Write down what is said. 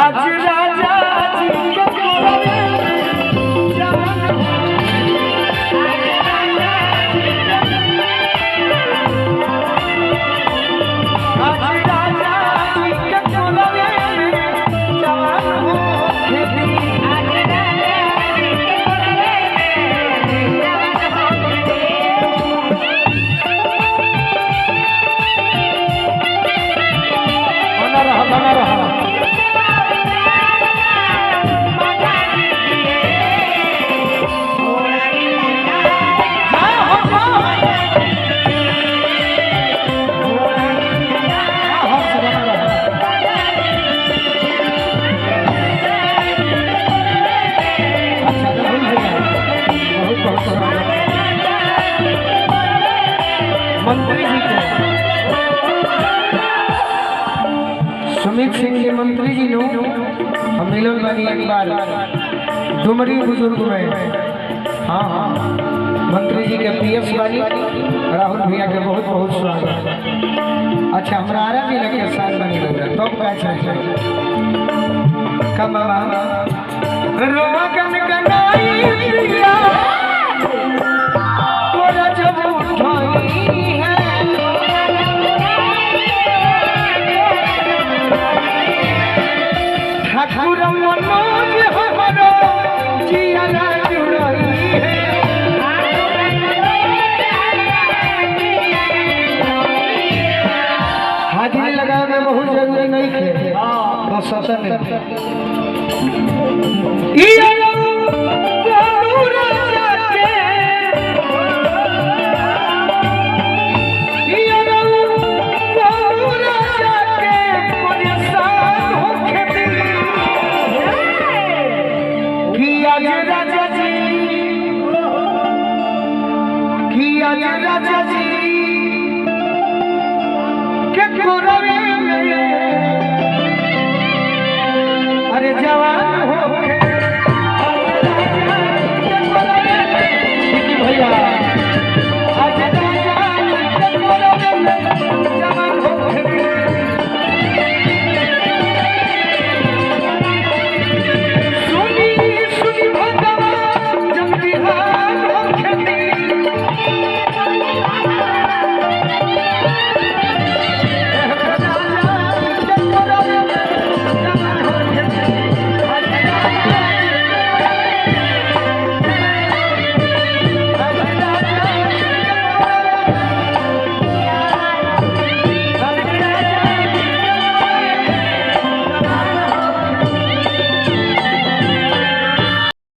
आज राजा जी बना रहा मंत्री जी को सुमित सिंह जी मंत्री जी नो हम मिलन वाली एक बार डुमरी बुजुर्ग में हाँ हाँ मंत्री जी के पीएस वाली राहुल भैया के बहुत बहुत स्वागत। अच्छा हमारा आरा भी लगे साल बनी लोग तो क्या चाहिए कम रोवा कम कनाई पिया तोरा जब उठाई है ठाकुर मनोज हमारो जिया जुड़ई है हाजिरी लगाने में बहुत जरूरी नहीं थे बस ससन में राजा जी के कोरवे में अरे जवान